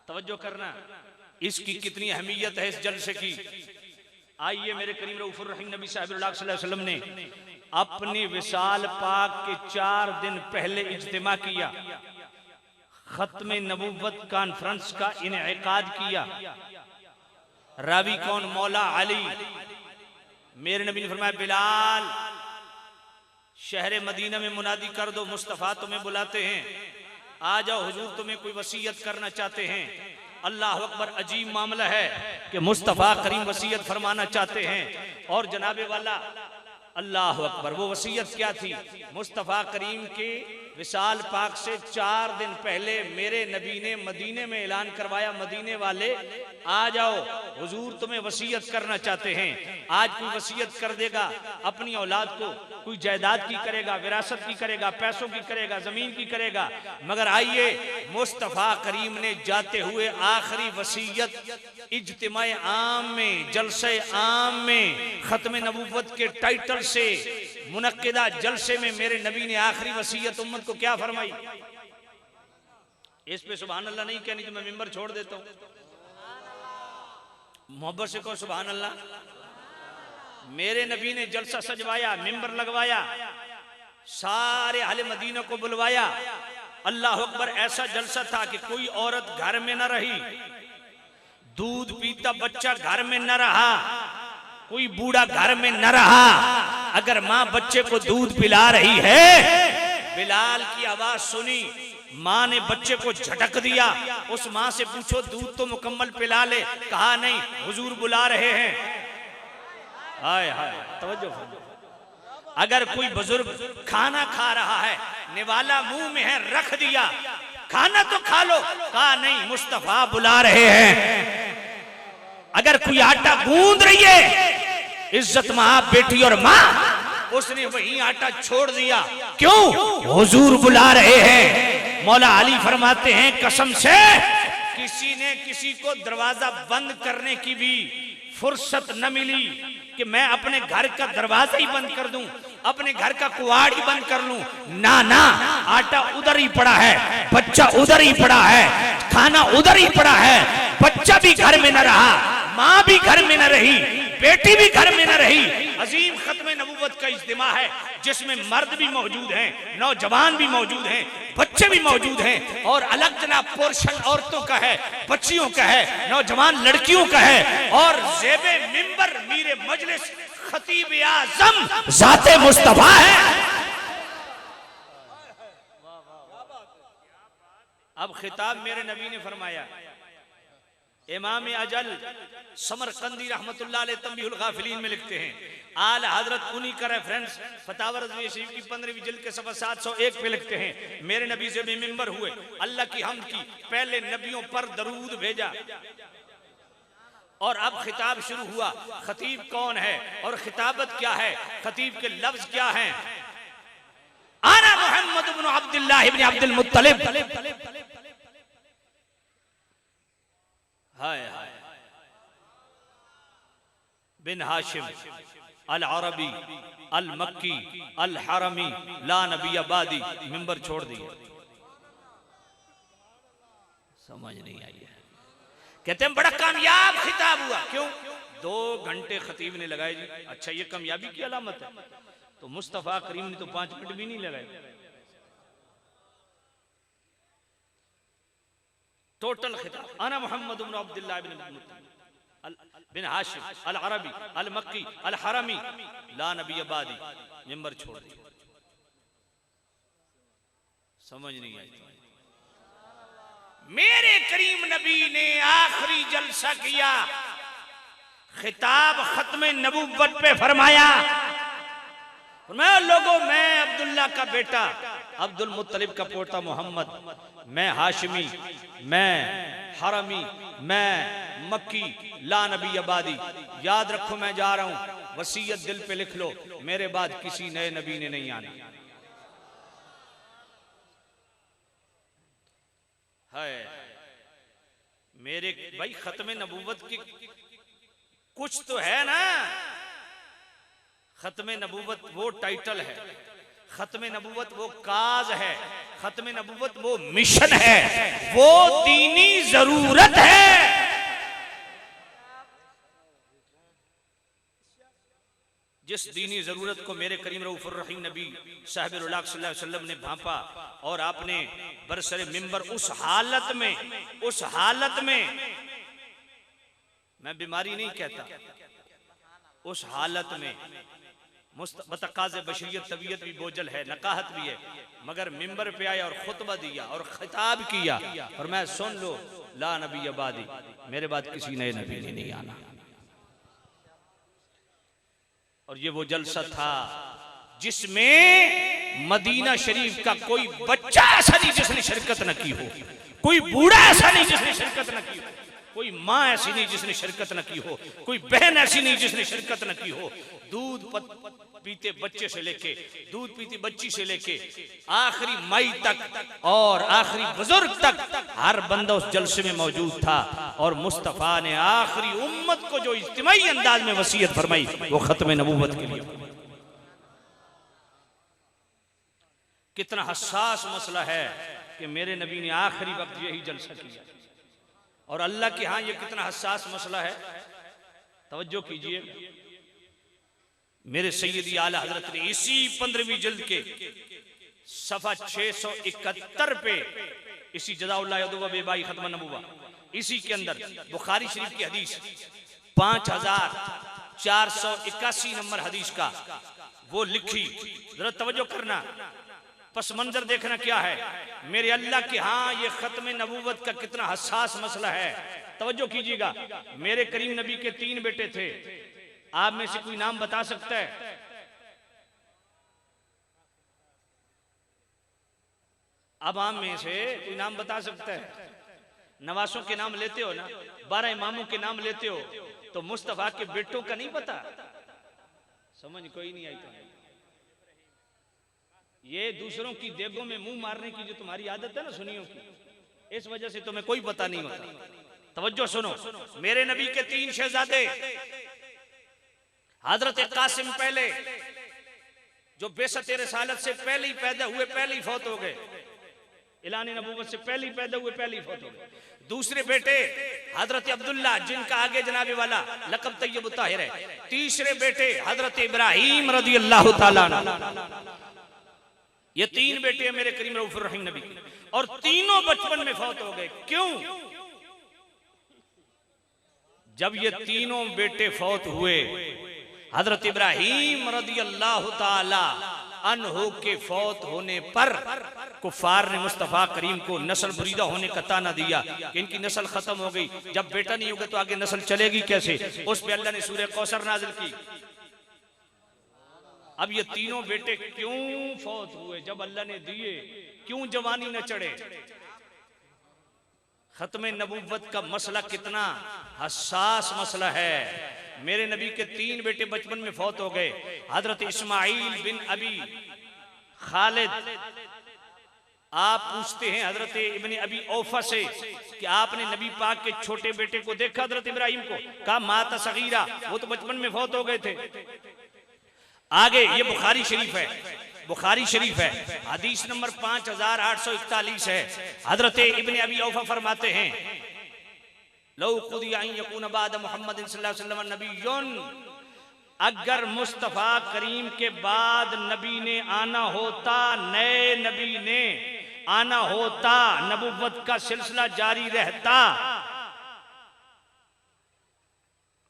तवज्जो करना, इसकी कितनी अहमियत है इस जलसे की। आइए मेरे करीम रऊफुर रहीम नबी साहब सल्लल्लाहु अलैहि वसल्लम ने अपने विसाल पाक के 4 दिन पहले इज्तिमा किया, खत्म नबूवत कॉन्फ्रेंस का इनेकाद किया। रावी कौन? मौला अली। मेरे नबी ने फरमाया, बिलाल शहर मदीना में मुनादी कर दो, मुस्तफ़ा तुम्हें बुलाते हैं, आ जाओ, हुजूर तुम्हें कोई वसीयत करना चाहते हैं। अल्लाह अकबर, अजीब मामला है कि मुस्तफ़ा करीम वसीयत फरमाना चाहते हैं। और जनाबे वाला अल्लाह अकबर, वो वसीयत क्या थी? मुस्तफ़ा करीम के विसाल पाक से 4 दिन पहले मेरे नबी ने मदीने में ऐलान करवाया, मदीने वाले आ जाओ, हुजूर तुम्हें वसीयत करना चाहते हैं। आज कोई वसीयत कर देगा अपनी औलाद को, कोई जायदाद की करेगा, विरासत की करेगा, पैसों की करेगा, जमीन की करेगा, मगर आइए मुस्तफ़ा करीम ने जाते हुए आखिरी वसीयत इज्तिमा आम में, जलसे आम में, खत्म नबूवत के टाइटल से मुनक्किदा जलसे में मेरे नबी ने आखिरी वसीयत उम्मत को क्या फरमाई? इस पे सुभान अल्लाह नहीं कहनी तो मैं मिंबर छोड़ देता हूं। मोहब्बत से कहो सुभान अल्लाह। मेरे नबी ने जलसा सजवाया, मिंबर लगवाया, सारे अहले मदीना को बुलवाया। अल्लाह अकबर, ऐसा जलसा था कि कोई औरत घर में न रही, दूध पीता बच्चा घर में न रहा, कोई बूढ़ा घर में न रहा। अगर माँ बच्चे को दूध पिला रही है, बिलाल की आवाज सुनी, माँ ने बच्चे को झटक दिया। उस माँ से पूछो दूध तो मुकम्मल पिला ले, कहा नहीं, हुजूर बुला रहे हैं। हाय हाय, तवज्जो। अगर कोई बुजुर्ग खाना खा रहा है, निवाला मुंह में है, रख दिया, खाना तो खा लो, कहा नहीं, मुस्तफा बुला रहे हैं। अगर कोई आटा गूंद रही है, इज्जत मां बेटी और मां, उसने वही आटा छोड़ दिया, क्यों? हुजूर बुला रहे हैं। मौला अली फरमाते हैं, कसम से किसी ने किसी को दरवाजा बंद करने की भी फुर्सत न मिली कि मैं अपने घर का दरवाजा ही बंद कर दूं, अपने घर का कुआड़ ही बंद कर लूं। ना ना, आटा उधर ही पड़ा है, बच्चा उधर ही पड़ा है, खाना उधर ही पड़ा है, बच्चा भी घर में न रहा, माँ भी घर में न रही, बेटी भी घर में न रही। अजीम खत्म नबूवत का इज्तिमा है जिसमें मर्द भी मौजूद हैं, नौजवान भी मौजूद हैं, बच्चे भी मौजूद हैं, और अलग जनाब पोर्शन औरतों का है, बच्चियों का है, नौजवान लड़कियों का है, और ज़ेबे मिंबर मीरे मजलिस खतीब आज़म ज़ाते मुस्तफा है। अब खिताब मेरे नबी ने फरमाया, इमाम अजल समरकंदी रहमतुल्लाह अलैह तंबीहुल गाफिलीन में लिखते हैं, आला हजरत उन्हीं का रेफरेंस फतावा रज़वी शरीफ की 15वीं जिल्द के सफ़ा 701 पे लिखते हैं, मेरे नबी से बेमिंबर हुए, अल्लाह की हम्द की, पहले नबियों पर दरूद भेजा, और अब खिताब शुरू हुआ। खतीब कौन है और खिताबत क्या है? खतीब के लफ्ज क्या हैं? आना मोहम्मद इब्न अब्दुल्लाह इब्न अब्दुल मुत्तलिब, हाय हाय, बिन हाशिम अल अरबी अल मक्की अल हरमी ला नबी आबादी। मिंबर छोड़ दिए, समझ नहीं आई है। कहते हैं बड़ा कामयाब खिताब हुआ, क्यों? 2 घंटे खतीब ने लगाए जी। अच्छा, ये कामयाबी की अलामत है? तो मुस्तफा करीम ने तो 5 मिनट भी नहीं लगाए। टोटल खिताब, अना मोहम्मद इब्न अब्दुल्लाह बिन हाशिम अल अरबी अल मक्की अल हरमी ला नबी आबादी। मिंबर छोड़ दिया, समझ नहीं आई। मेरे करीम नबी ने आखिरी जलसा किया, खिताब खत्म नबूवत पे फरमाया, मैं लोगों, मैं अब्दुल्ला का बेटा, अब्दुल मुत्तलिब का पोता मोहम्मद, मैं हाशिमी, मैं हरमी, मैं मक्की, ला नबी आबादी। याद रखो, मैं जा रहा हूं, वसीयत दिल पे लिख लो, मेरे बाद किसी नए नबी ने नहीं आना है। मेरे भाई खत्म नबूवत की कुछ तो है ना। खत्म नबूवत वो टाइटल है, खत्म नबूवत वो काज है, खत्म नबूवत वो मिशन है, वो दीनी जरूरत है। जिस दीनी जरूरत को मेरे करीम रऊफुर रहीम नबी साहिब सल्लल्लाहु अलैहि वसल्लम ने भांपा और आपने बरसरे मिंबर उस हालत में मैं बीमारी नहीं कहता, उस हालत में मुस्तकाज़े बशरियत तबीयत भी बोझल है, नकाहत भी है, मगर मिंबर पे आया और खुतबा दिया और खिताब किया और मैं सुन लो ला नबी अबादी, मेरे बाद किसी नए नबी ने नहीं आना। और ये वो जलसा था जिसमें मदीना शरीफ का कोई बच्चा ऐसा नहीं जिसने शिरकत न की हो, कोई बूढ़ा ऐसा नहीं जिसने शिरकत न की हो, कोई माँ ऐसी नहीं जिसने शिरकत न की हो, कोई बहन ऐसी नहीं जिसने शिरकत न की हो। दूध पीते बच्चे से लेके, दूध पीती बच्ची से लेके आखिरी माई तक और आखिरी बुजुर्ग तक हर बंदा उस जलसे में मौजूद था। और मुस्तफा ने आखिरी उम्मत को जो इज्तिमाई अंदाज में वसीयत फरमाई वो खत्म नबूवत के लिए। कितना हसास मसला है कि मेरे नबी ने आखिरी वक्त यही जलसा किया, और अल्लाह के यहां ये कितना हसास मसला है। तवज्जो कीजिए, मेरे सैयदी आला हजरत ने इसी 15वीं जिल्द के सफा 671 पे इसी जज़ाउल्लाह यदुवा बेबाई खत्म नबूवा, इसी के अंदर बुखारी शरीफ की हदीस 5481 नंबर हदीस का वो लिखी। जरा तवज्जो करना, पस मंजर देखना क्या है। मेरे अल्लाह के हाँ ये खत्म नबूवत का कितना हसास मसला है। तवज्जो कीजिएगा, मेरे करीम नबी के 3 बेटे थे। आप में से कोई नाम बता सकता है? अब आम में से कोई नाम बता सकता है? नवासों के नाम लेते हो ना, 12 इमामों के नाम लेते हो, तो मुस्तफा के बेटों का नहीं पता? समझ कोई नहीं आई। तो ये दूसरों की देगों में मुंह मारने की जो तुम्हारी आदत है ना सुनियों की, इस वजह से तुम्हें कोई पता नहीं होता। तवज्जो सुनो, मेरे नबी के 3 शहजादे, हजरत कासिम पहले जो बेसत रिसालत से पहले ही पैदा हुए, पहले ही फौत हो गए, ऐलान नबूवत से पहले ही पैदा हुए, पहले ही फौत हो गए। दूसरे बेटे हजरत अब्दुल्ला जिनका आगे जनाबे वाला लक़ब तय्यब ताहिर है। तीसरे बेटे हजरत इब्राहिम रज़ियल्लाहु ताला अन्हु। ये 3 बेटे हैं मेरे करीम रऊफ़ुर रहीम नबी के, और तीनों बचपन में फौत हो गए। क्यों? जब ये तीनों बेटे फौत हुए, हजरत इब्राहिम रज़ियल्लाहु ताला अन्हु के फौत होने पर कुफार ने मुस्तफा करीम को नस्ल बुरीदा होने का ताना दिया कि इनकी नस्ल खत्म हो गई, जब बेटा नहीं होगा तो आगे नस्ल चलेगी कैसे। उस पे अल्लाह ने सूरह कौसर नाजिल की। अब ये तीनों बेटे क्यों फौत हुए? जब अल्लाह ने दिए, क्यों जवानी न चढ़े? खत्म नबूवत का मसला कितना हसास मसला है। मेरे नबी के 3 बेटे बचपन में फौत हो गए। हजरत इस्माइल बिन अबी खालिद, आप पूछते हैं हजरत इब्न अबी औफा से कि आपने नबी पाक के छोटे बेटे को देखा हजरत इब्राहिम को? कहा माता सगीरा, वो तो बचपन में फौत हो गए थे। आगे ये बुखारी शरीफ है, बुखारी शरीफ है, हदीस नंबर 5841 है। हजरत इब्न अबी औफा फरमाते हैं लौ खुदिया यकून बाद मुहम्मद सल्लल्लाहु अलैहि वसल्लम नबियुन, अगर मुस्तफा करीम के बाद नबी ने आना होता, नए नबी ने आना होता, नबुव्वत का सिलसिला जारी रहता,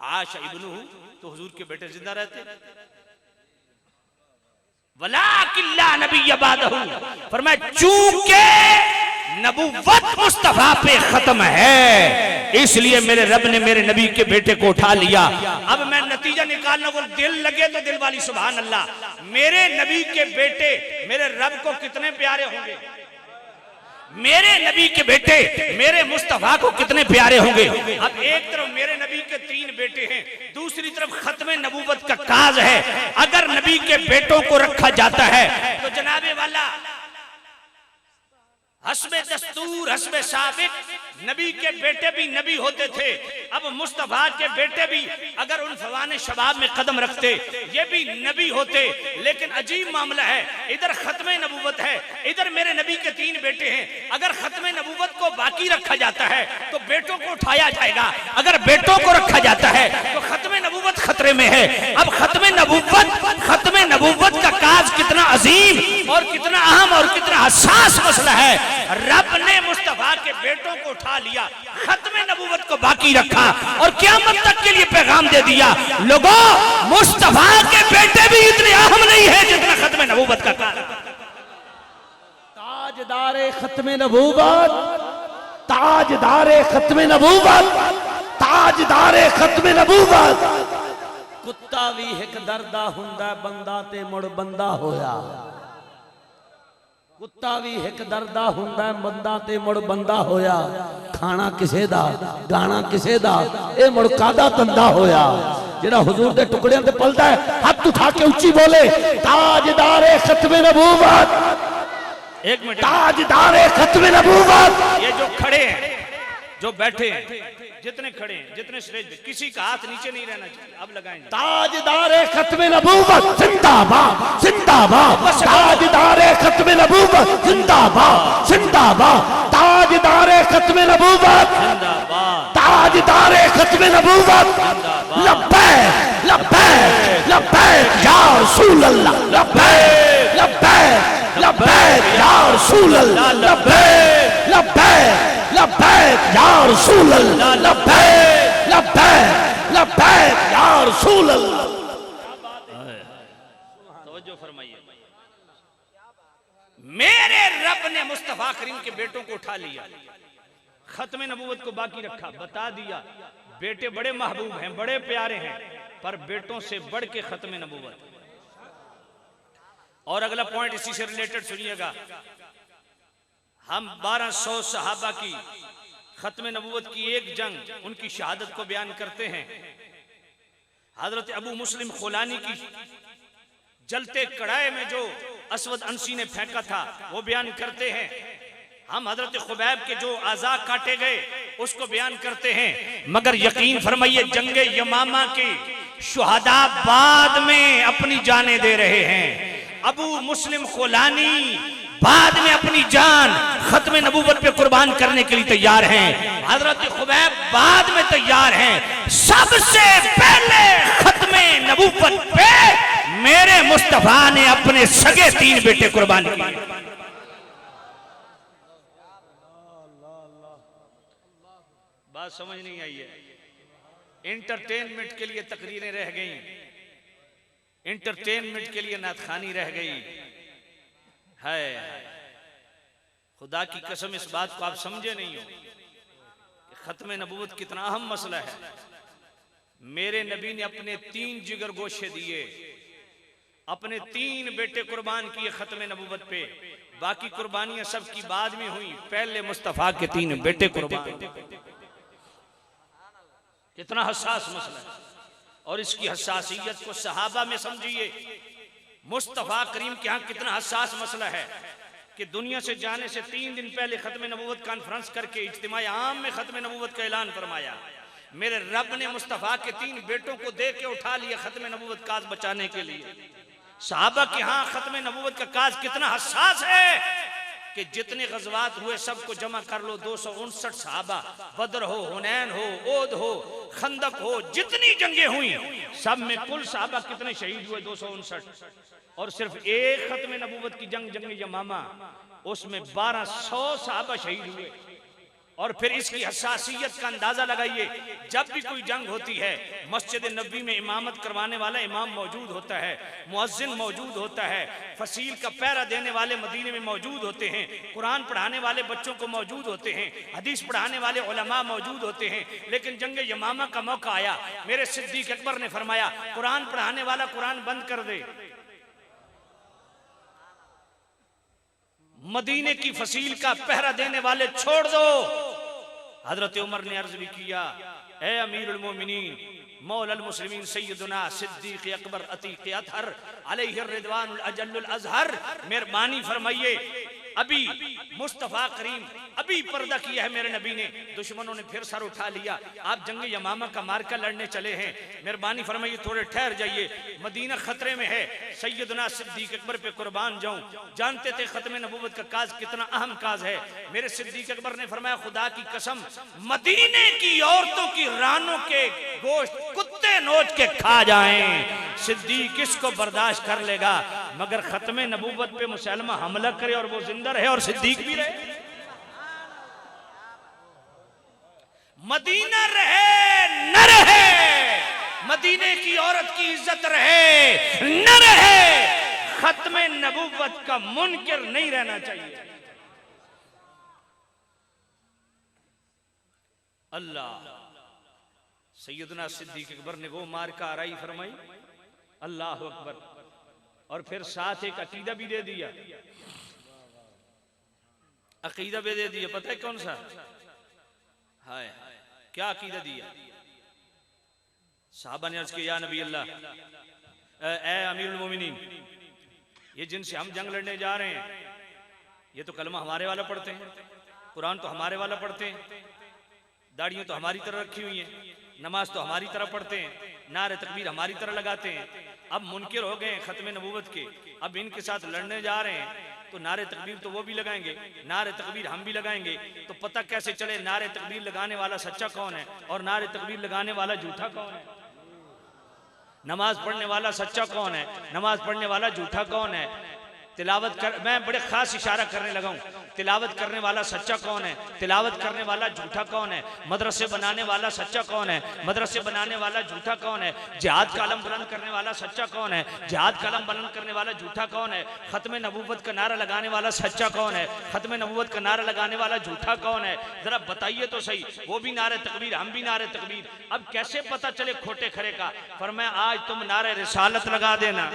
आशा इब्नु, तो हुजूर के बेटे जिंदा रहते। वलाकिल्ला नबी बादहू, फरमाया चूंकि नबुव्वत मुस्तफा पे खत्म है, इसलिए मेरे रब ने मेरे नबी के बेटे को उठा लिया। अब मैं नतीजा निकालना, वो दिल लगे तो दिल वाली सुभान अल्लाह। मेरे नबी के बेटे मेरे रब को कितने प्यारे होंगे, मेरे नबी के बेटे मेरे मुस्तफा को कितने प्यारे होंगे। अब एक तरफ मेरे नबी के 3 बेटे हैं, दूसरी तरफ खत्म नबूवत का काज है। अगर नबी के बेटों को रखा जाता है तो जनाबे वाला हस्बे दस्तूर, हस्बे साबिक, नबी के बेटे भी नबी होते थे। अब मुस्तफा के बेटे भी अगर उन फवाने शबाब में कदम रखते, ये भी नबी होते। लेकिन अजीब मामला है, इधर खत्मे नबूवत है, इधर मेरे नबी के 3 बेटे हैं। अगर खत्मे नबूवत को बाकी रखा जाता है तो बेटों को उठाया जाएगा, अगर बेटों को रखा जाता है तो खत्मे नबूवत खतरे में है। अब खत्मे नबूवत का काज कितना अजीम और कितना अहम और कितना हसास मसला है। रब ने मुस्तफा के बेटों को उठा लिया, खत्मे नबूवत को बाकी रखा और क़यामत तक के लिए पैगाम दे दिया, लोगों मुस्तफा के बेटे भी इतने अहम नहीं है जितना खत्मे नबूवत का काज। ताजदारे खत्मे नबूवत, ताजदारे खत्मे नबूवत, ताजदारे खत्मे नबूवत। कुत्ता भी एक दर्दा हुंदा बंदा ते मुड़ बंदा होया। कुत्ता भी एक दर्दा हुंदा बंदा ते मुड़ बंदा होया। खाना किसे दा, गाना किसे दा, ए मुड़ कादा तंदा होया। जेड़ा हुजूर दे टुकड़ियां ते पलदा है, हाथ उठा के ऊंची बोले, ताजदारे खत्मे नबूवत, एक मिनट, ताजदारे खत्मे नबूवत। ये जो खड़े हैं, जो बैठे हैं, जितने खड़े हैं, जितने स्टेज पे, किसी का हाथ नीचे नहीं रहना चाहिए। अब लगाएंगे ताजदारे खत्मे नबूवत जिंदाबाद जिंदाबाद, ताजदारे खत्मे नबूवत जिंदाबाद जिंदाबाद, ताजदारे खत्मे नबूवत जिंदाबाद, ताजदारे खत्मे नबूवत। लब्बैक लब्बैक लब्बैक या रसूल अल्लाह, लब्बैक लब्बैक लब्बैक या रसूल अल्लाह, लब्बैक लब्बैक लब्बैक या रसूल अल्लाह, लब्बैक लब्बैक लब्बैक या रसूल अल्लाह। तवज्जो फरमाइए, मेरे रब ने मुस्तफा करीम के बेटों को उठा लिया, खत्मे नबूवत को बाकी रखा, बता दिया बेटे बड़े महबूब हैं, बड़े प्यारे हैं, पर बेटों से बढ़ के खत्मे नबूवत। और अगला पॉइंट इसी से रिलेटेड सुनिएगा। हम 1200 सहाबा की खत्मे नबूवत की एक जंग, उनकी शहादत को बयान करते हैं। हजरत अबू मुस्लिम खुलानी की जलते कड़ाए में जो असवद अंसी ने फेंका था वो बयान करते हैं। हम हजरत खुबैब के जो आज़ा काटे गए उसको बयान करते हैं। मगर यकीन फरमाइए, जंगे यमामा के शुहदा बाद में अपनी जानें दे रहे हैं। अबू मुस्लिम खुलानी बाद में अपनी जान खत्मे नबूवत पे कुर्बान करने के लिए तैयार हैं। हजरत खुबैब बाद में तैयार हैं। सबसे पहले खत्मे नबूवत पे मेरे मुस्तफा ने अपने सगे 3 बेटे कुर्बान किए। बात समझ नहीं आई है? इंटरटेनमेंट के लिए तकरीरें रह गई, इंटरटेनमेंट के लिए नातखानी रह गई है। खुदा की कसम इस बात को आप समझे नहीं हो कि खत्मे नबूवत कितना अहम मसला है। मेरे नबी ने अपने 3 जिगर गोशे दिए, अपने 3 बेटे कुर्बान किए खत्मे नबूवत पे। बाकी कुर्बानियां सबकी बाद में हुई, पहले मुस्तफा के 3 बेटे कुर्बान। कितना हसास मसला है, और इसकी हसासियत को सहाबा में समझिए। मुस्तफा करीम के यहाँ कितना हसास मसला है कि दुनिया से जाने से 3 दिन पहले खत्मे नबूवत कॉन्फ्रेंस करके इज्तिमाई आम में खत्मे नबूवत का ऐलान फरमाया। मेरे रब ने मुस्तफा के 3 बेटों को दे के उठा लिया खत्मे नबूवत काज बचाने के लिए। सहाबा के यहाँ खत्मे नबूवत का काज कितना हसास है कि जितने गज़वात हुए सबको जमा कर लो, 259 सहाबा, बदर हो, हुनैन हो, ओद हो, खंदक हो, जितनी जंगें हुई सब में कुल सहाबा कितने शहीद हुए? 259। और सिर्फ एक खत्मे नबूवत की जंग, जंग यमामा, उसमें 1200 सहाबा शहीद हुए। और फिर इसकी हसासियत का अंदाजा लगाइए, जब भी कोई जंग होती है मस्जिद नबी में इमामत करवाने वाला इमाम मौजूद होता है, मुअज्जिन मौजूद होता है, फसील का पहरा देने वाले मदीने में मौजूद होते हैं, कुरान पढ़ाने वाले बच्चों को मौजूद होते हैं, हदीस पढ़ाने वाले उलमा मौजूद होते हैं। लेकिन जंग यमामा का मौका आया, मेरे सिद्दीक अकबर ने फरमाया कुरान पढ़ाने वाला कुरान बंद कर दे, मदीने की फसील का पहरा देने वाले छोड़ दो। हजरत उमर ने अर्ज भी किया, ए अमीरुल मोमिनीन मौलल मुस्लिमीन सैयदना सिद्दीक अकबर अतीक अतहर अलैहि रिदवानुल अजल्लुल अज़हर, मेहरबानी फरमाइए अभी मुस्तफा करीम अभी पर्दा किया है मेरे नबी ने, दुश्मनों ने फिर सर उठा लिया। आप जंग यमामा का मार्का लड़ने चले हैं, मेहरबानी फरमाइए थोड़े ठहर जाइए, मदीना खतरे में है। सैयदना सिद्दीक अकबर पे कुर्बान जाऊं, जानते थे खत्म नबूवत का काज कितना अहम काज है। मेरे सिद्दीक अकबर ने फरमाया खुदा की कसम, मदीने की औरतों की रानों के गोश्त कुत्ते नोच के खा जाएं, सिद्दीक इसको बर्दाश्त कर लेगा, मगर खत्म नबूवत पे मुसलमा हमला करे और वो जिंदा रहे और सिद्दीक भी रहे। मदीना रहे न रहे, मदीने की औरत की इज्जत रहे न रहे, खत्म नबूवत का मुनकिर नहीं रहना चाहिए। अल्लाह सैयदना सिद्दीक अकबर ने वो मार का आराई फरमाई, अल्लाह अकबर, और फिर साथ एक अकीदा भी दे दिया। अकीदा भी दे दिया, पता है कौन सा? हाय क्या अकीदा दिया? साहबा ने अर्ज किया, या नबी अल्लाह, ए अमीरुल मोमिनीन, ये जिनसे हम जंग लड़ने जा रहे हैं ये तो कलमा हमारे वाला पढ़ते हैं, कुरान तो हमारे वाला पढ़ते हैं, दाढ़ियां तो हमारी तरह रखी हुई हैं, नमाज तो हमारी तरह पढ़ते हैं, नारे तकबीर हमारी तरह लगाते हैं। अब मुनकिर हो गए खत्म नबूवत के, अब इनके साथ लड़ने जा रहे हैं तो नारे तकबीर तो वो भी लगाएंगे, नारे तकबीर हम भी लगाएंगे, तो पता कैसे चले नारे तकबीर लगाने वाला सच्चा कौन है और नारे तकबीर लगाने वाला झूठा कौन है? नमाज पढ़ने वाला सच्चा कौन है, नमाज पढ़ने वाला झूठा कौन है? तिलावत कर, मैं बड़े खास इशारा करने लगा हूं, तिलावत करने वाला सच्चा कौन है, तिलावत करने वाला झूठा कौन है, मदरसे बनाने वाला सच्चा कौन है, मदरसे बनाने वाला झूठा कौन है, जिहाद का अलम बुलंद करने वाला सच्चा कौन है, जिहाद का अलम बुलंद करने वाला झूठा कौन है, खत्म नबूवत का नारा लगाने वाला सच्चा कौन है, खत्म नबूवत का नारा लगाने वाला झूठा कौन है? जरा बताइए तो सही, वो भी नारे तकबीर हम भी नारे तकबीर, अब कैसे पता चले खोटे खरे का? फरमाया आज तुम नारे रिसालत लगा देना,